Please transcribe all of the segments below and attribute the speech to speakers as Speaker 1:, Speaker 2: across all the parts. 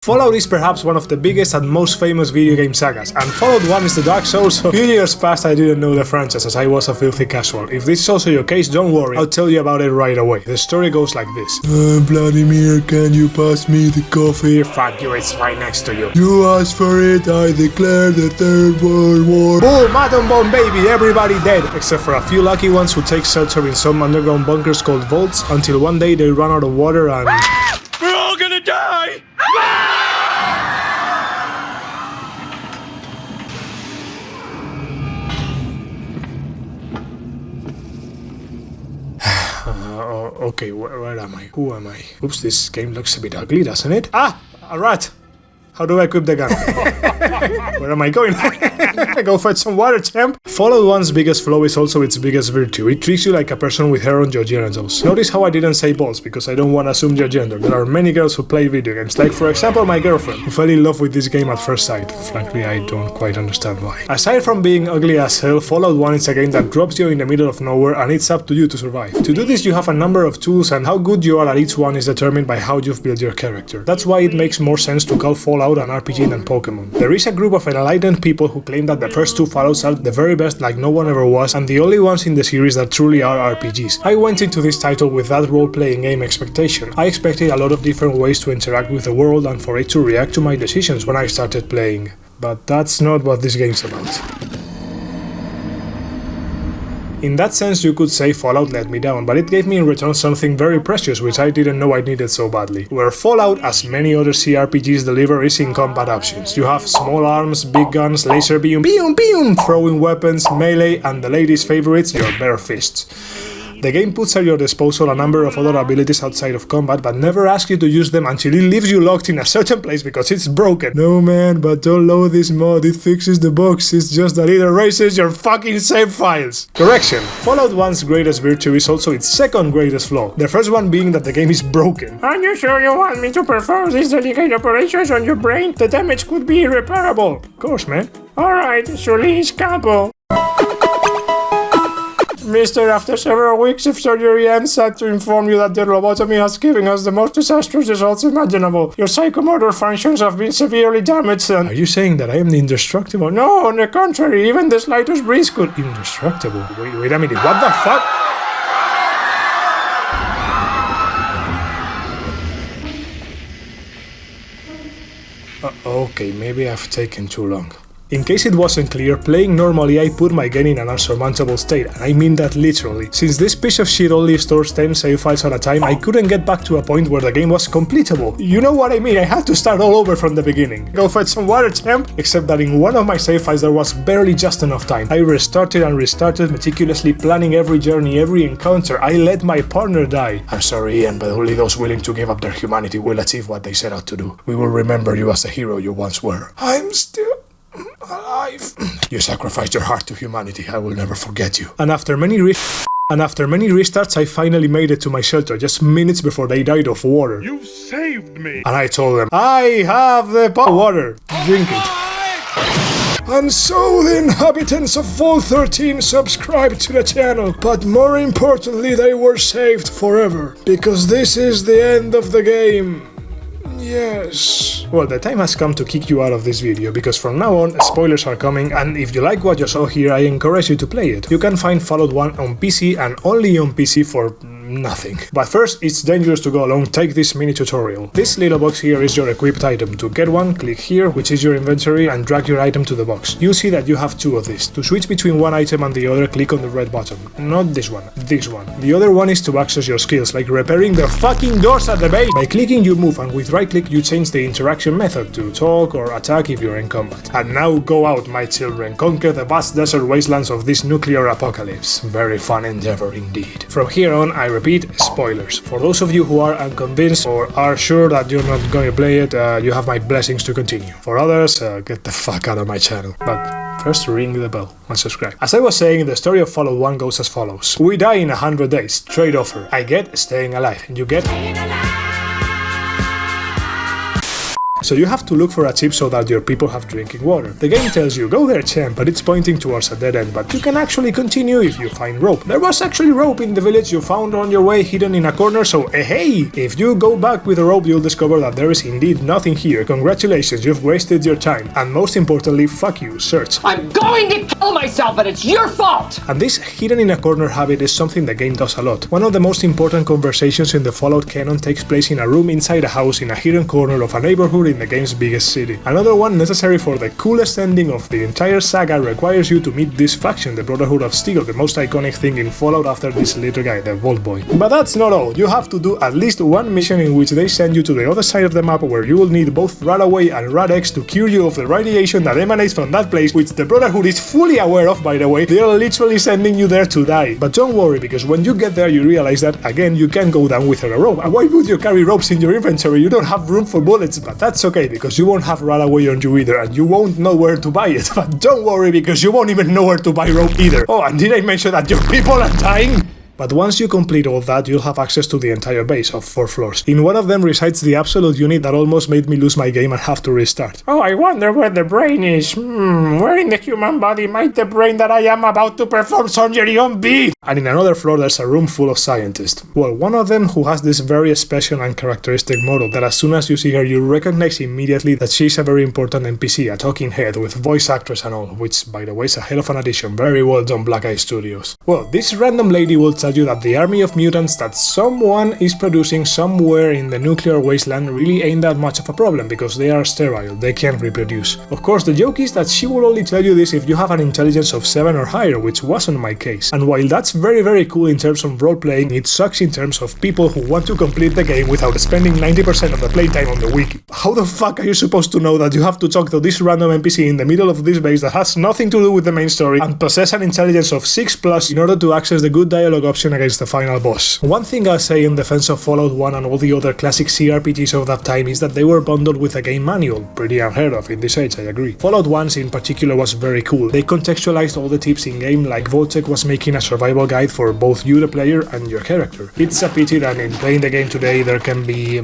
Speaker 1: Fallout is perhaps one of the biggest and most famous video game sagas, and Fallout 1 is the Dark Souls. A few years past I didn't know the franchise as I was a filthy casual. If this is also your case, don't worry, I'll tell you about it right away. The story goes like this. Vladimir, can you pass me the coffee? Fuck you, it's right next to you. You asked for it, I declare the Third World War. Boom, atom bomb baby, everybody dead. Except for a few lucky ones who take shelter in some underground bunkers called vaults, until one day they run out of water and... We're all gonna die! Okay, where am I? Who am I? Oops, this game looks a bit ugly, doesn't it? Ah! A rat! How do I equip the gun? Where am I going? Go fetch some water, champ! Fallout 1's biggest flaw is also its biggest virtue. It treats you like a person with hair on your genitals. Notice how I didn't say balls, because I don't want to assume your gender. There are many girls who play video games, like for example my girlfriend, who fell in love with this game at first sight. Frankly, I don't quite understand why. Aside from being ugly as hell, Fallout 1 is a game that drops you in the middle of nowhere and it's up to you to survive. To do this you have a number of tools, and how good you are at each one is determined by how you've built your character. That's why it makes more sense to call Fallout an RPG than Pokemon. There is a group of enlightened people who claim that the first two Fallouts are the very best, like no one ever was, and the only ones in the series that truly are RPGs. I went into this title with that role-playing game expectation. I expected a lot of different ways to interact with the world and for it to react to my decisions when I started playing. But that's not what this game's about. In that sense, you could say Fallout let me down, but it gave me in return something very precious which I didn't know I needed so badly. Where Fallout, as many other CRPGs deliver, is in combat options. You have small arms, big guns, laser beam, throwing weapons, melee, and the ladies' favorites, your bare fists. The game puts at your disposal a number of other abilities outside of combat, but never asks you to use them until it leaves you locked in a certain place because it's broken. No man, but don't load this mod, it fixes the bugs, it's just that it erases your fucking save files. Correction. Fallout 1's greatest virtue is also its second greatest flaw, the first one being that the game is broken. Are you sure you want me to perform these delicate operations on your brain? The damage could be irreparable. Of course, man. Alright, release capo. Mister, after several weeks of surgery, I'm sad to inform you that the lobotomy has given us the most disastrous results imaginable. Your psychomotor functions have been severely damaged and... Are you saying that I am indestructible? No, on the contrary, even the slightest breeze could... Indestructible? Wait a minute, what the fuck? Okay, maybe I've taken too long. In case it wasn't clear, playing normally I put my game in an unsurmountable state, and I mean that literally. Since this piece of shit only stores 10 save files at a time, I couldn't get back to a point where the game was completable. You know what I mean, I had to start all over from the beginning. Go fetch some water, champ! Except that in one of my save files there was barely just enough time. I restarted and restarted, meticulously planning every journey, every encounter. I let my partner die. I'm sorry, Ian, but only those willing to give up their humanity will achieve what they set out to do. We will remember you as the hero you once were. I'm still... alive. You sacrificed your heart to humanity, I will never forget you. And after many restarts, I finally made it to my shelter just minutes before they died of water. You saved me! And I told them, I have the water, drink it. And so the inhabitants of Vault 13 subscribed to the channel, but more importantly they were saved forever, because this is the end of the game. Yes. Well, the time has come to kick you out of this video, because from now on, spoilers are coming, and if you like what you saw here, I encourage you to play it. You can find Fallout 1 on PC and only on PC for nothing. But first, it's dangerous to go alone, take this mini tutorial. This little box here is your equipped item. To get one, click here, which is your inventory, and drag your item to the box. You'll see that you have two of these. To switch between one item and the other, click on the red button. Not this one, this one. The other one is to access your skills, like repairing the fucking doors at the base. By clicking you move, and with right click you change the interaction method to talk or attack if you're in combat. And now go out, my children, conquer the vast desert wastelands of this nuclear apocalypse. Very fun endeavor indeed. From here on, I repeat, spoilers. For those of you who are unconvinced or are sure that you're not going to play it, you have my blessings to continue. For others, get the fuck out of my channel. But first ring the bell and subscribe. As I was saying, the story of Fallout 1 goes as follows. We die in 100 days, trade offer. I get staying alive, and you get... So you have to look for a chip so that your people have drinking water. The game tells you, go there champ, but it's pointing towards a dead end, but you can actually continue if you find rope. There was actually rope in the village you found on your way hidden in a corner, so hey! If you go back with the rope, you'll discover that there is indeed nothing here. Congratulations, you've wasted your time. And most importantly, fuck you, search.
Speaker 2: I'm going to kill myself and it's your fault!
Speaker 1: And this hidden in a corner habit is something the game does a lot. One of the most important conversations in the Fallout canon takes place in a room inside a house in a hidden corner of a neighborhood in the game's biggest city. Another one necessary for the coolest ending of the entire saga requires you to meet this faction, the Brotherhood of Steel, the most iconic thing in Fallout after this little guy, the Vault Boy. But that's not all. You have to do at least one mission in which they send you to the other side of the map where you will need both Radaway and Rad-X to cure you of the radiation that emanates from that place, which the Brotherhood is fully aware of, by the way. They are literally sending you there to die. But don't worry, because when you get there you realize that, again, you can go down without a rope. And why would you carry ropes in your inventory? You don't have room for bullets, but that's okay, because you won't have Radaway on you either, and you won't know where to buy it. But don't worry, because you won't even know where to buy rope either. Oh, and did I mention that your people are dying? But once you complete all that, you'll have access to the entire base of 4 floors. In one of them resides the absolute unit that almost made me lose my game and have to restart. Oh, I wonder where the brain is. Where in the human body might the brain that I am about to perform surgery on be? And in another floor there's a room full of scientists. Well, one of them who has this very special and characteristic model that as soon as you see her you recognize immediately that she's a very important NPC, a talking head with voice actress and all, which by the way is a hell of an addition. Very well done, Black Eye Studios. Well, this random lady will tell you that the army of mutants that someone is producing somewhere in the nuclear wasteland really ain't that much of a problem because they are sterile, they can't reproduce. Of course, the joke is that she will only tell you this if you have an intelligence of 7 or higher, which wasn't my case. And while that's very cool in terms of role-playing, it sucks in terms of people who want to complete the game without spending 90% of the playtime on the wiki. How the fuck are you supposed to know that you have to talk to this random NPC in the middle of this base that has nothing to do with the main story and possess an intelligence of 6+ in order to access the good dialogue option against the final boss? One thing I'll say in defense of Fallout 1 and all the other classic CRPGs of that time is that they were bundled with a game manual, pretty unheard of in this age, I agree. Fallout 1's in particular was very cool. They contextualized all the tips in game like Voltec was making a survival guide for both you the player and your character. It's a pity that in playing the game today there can be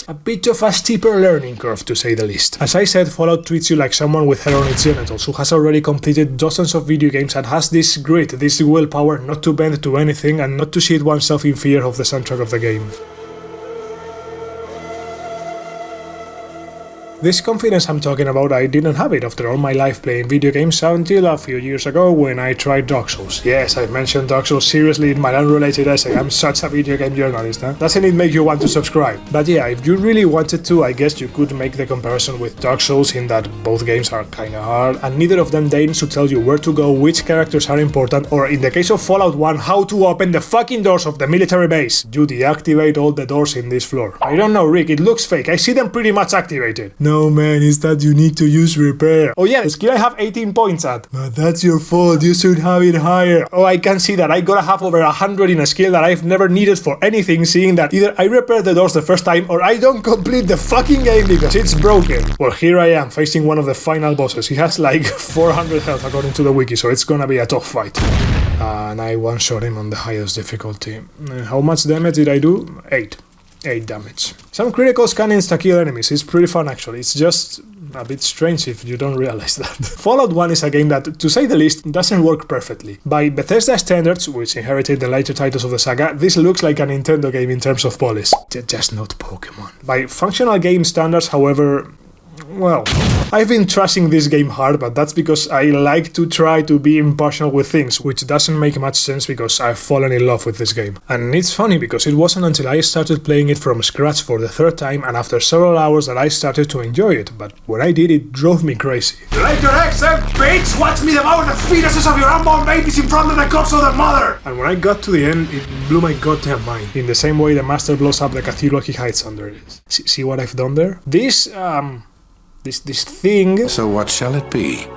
Speaker 1: a bit of a steeper learning curve, to say the least. As I said, Fallout treats you like someone with hair on its genitals, who has already completed dozens of video games and has this grit, this willpower not to bend to anything and not to shit oneself in fear of the soundtrack of the game. This confidence I'm talking about, I didn't have it after all my life playing video games until a few years ago when I tried Dark Souls. Yes, I mentioned Dark Souls seriously in my unrelated essay. I'm such a video game journalist, huh? Doesn't it make you want to subscribe? But yeah, if you really wanted to, I guess you could make the comparison with Dark Souls in that both games are kinda hard, and neither of them deigns to tell you where to go, which characters are important, or in the case of Fallout 1, how to open the fucking doors of the military base. You deactivate all the doors in this floor. I don't know, Rick, it looks fake. I see them pretty much activated. No man, it's that you need to use repair. Oh yeah, the skill I have 18 points at. But that's your fault, you should have it higher. Oh, I can see that. I gotta have over 100 in a skill that I've never needed for anything, seeing that either I repair the doors the first time or I don't complete the fucking game because it's broken. Well, here I am facing one of the final bosses. He has like 400 health according to the wiki, so it's gonna be a tough fight. And I one-shot him on the highest difficulty. How much damage did I do? 8 damage. Some critical scannings to kill enemies is pretty fun actually, it's just a bit strange if you don't realize that. Fallout 1 is a game that, to say the least, doesn't work perfectly. By Bethesda standards, which inherited the later titles of the saga, this looks like a Nintendo game in terms of polish. Just not Pokemon. By functional game standards, however, well, I've been trashing this game hard, but that's because I like to try to be impartial with things, which doesn't make much sense because I've fallen in love with this game. And it's funny because it wasn't until I started playing it from scratch for the 3rd time and after several hours that I started to enjoy it, but when I did, it drove me crazy. You like your accent, bitch? Watch me devour the fetuses of your unborn babies in front of the corpse of their mother! And when I got to the end, it blew my goddamn mind, in the same way the master blows up the cathedral he hides under it. See what I've done there? This thing...
Speaker 3: So what shall it be?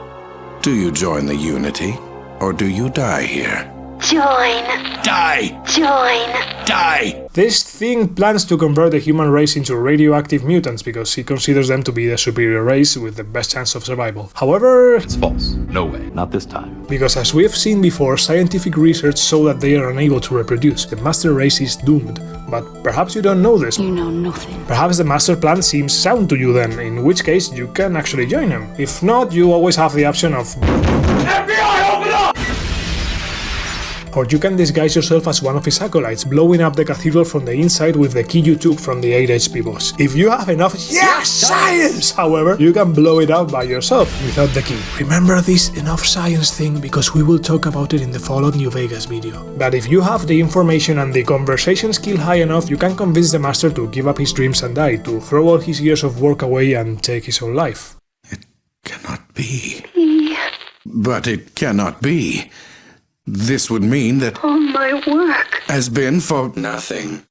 Speaker 3: Do you join the Unity, or do you die here? Join.
Speaker 4: Die!
Speaker 3: Join.
Speaker 4: Die!
Speaker 1: This thing plans to convert the human race into radioactive mutants because he considers them to be the superior race with the best chance of survival. However,
Speaker 5: It's false. No way. Not this time.
Speaker 1: because as we have seen before, scientific research show that they are unable to reproduce. The master race is doomed. But perhaps you don't know this.
Speaker 3: You know nothing.
Speaker 1: Perhaps the master plan seems sound to you then, in which case you can actually join him. If not, you always have the option of
Speaker 4: FBI, open up!
Speaker 1: or you can disguise yourself as one of his acolytes, blowing up the cathedral from the inside with the key you took from the 8 HP boss. If you have enough science, however, you can blow it up by yourself without the key. Remember this enough science thing because we will talk about it in the Fallout New Vegas video. But if you have the information and the conversation skill high enough, you can convince the master to give up his dreams and die, to throw all his years of work away and take his own life.
Speaker 4: It cannot be. But it cannot be. This would mean that
Speaker 3: All my work.
Speaker 4: has been for nothing.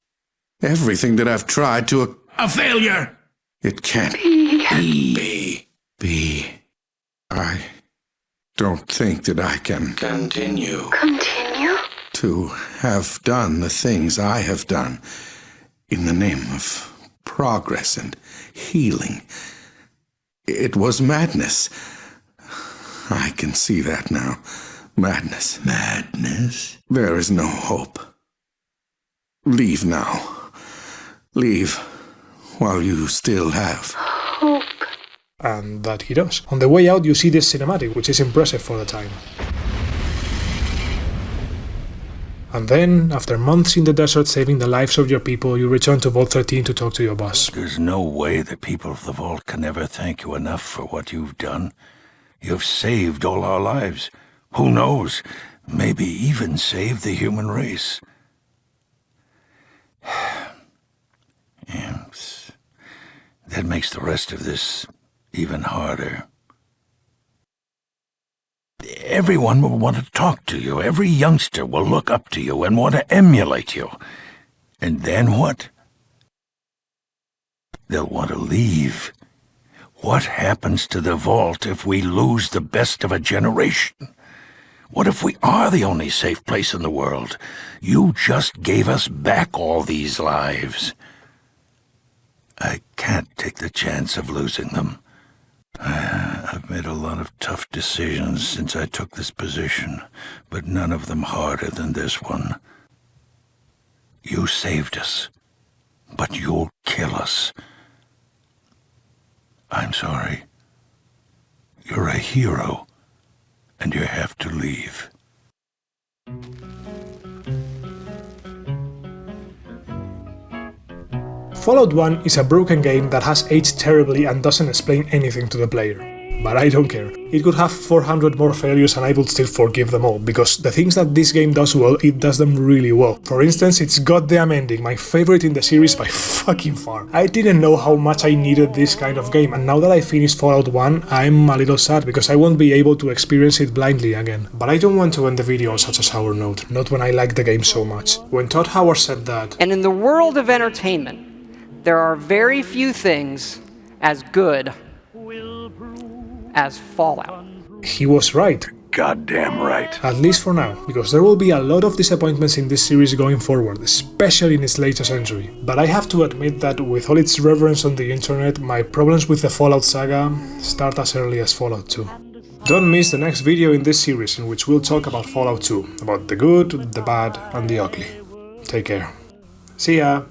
Speaker 4: Everything that I've tried to a failure. It can't be. I don't think that I can continue
Speaker 3: Continue?
Speaker 4: to have done the things I have done in the name of progress and healing. It was madness. I can see that now. Madness. Madness? There is no hope. Leave now. Leave while you still have
Speaker 3: Hope.
Speaker 1: And that he does. On the way out, you see this cinematic, which is impressive for the time. And then, after months in the desert saving the lives of your people, you return to Vault 13 to talk to your boss.
Speaker 6: There's no way the people of the Vault can ever thank you enough for what you've done. You've saved all our lives. Who knows? Maybe even saved the human race. Yes. That makes the rest of this even harder. Everyone will want to talk to you. Every youngster will look up to you and want to emulate you. And then what? They'll want to leave. What happens to the Vault if we lose the best of a generation? What if we are the only safe place in the world? You just gave us back all these lives. I can't take the chance of losing them. I've made a lot of tough decisions since I took this position, but none of them harder than this one. You saved us, but you'll kill us. I'm sorry. You're a hero, and you have to leave.
Speaker 1: Fallout 1 is a broken game that has aged terribly and doesn't explain anything to the player. But I don't care. It could have 400 more failures and I would still forgive them all, because the things that this game does well, it does them really well. For instance, its goddamn ending, my favorite in the series by fucking far. I didn't know how much I needed this kind of game, and now that I finished Fallout 1, I'm a little sad because I won't be able to experience it blindly again. But I don't want to end the video on such a sour note, not when I like the game so much. When Todd Howard said that,
Speaker 2: And in the world of entertainment, there are very few things as good as Fallout.
Speaker 1: he was right.
Speaker 6: Goddamn right.
Speaker 1: At least for now, because there will be a lot of disappointments in this series going forward, especially in its latest entry. But I have to admit that with all its reverence on the internet, my problems with the Fallout saga start as early as Fallout 2. Don't miss the next video in this series in which we'll talk about Fallout 2, about the good, the bad and the ugly. Take care. See ya!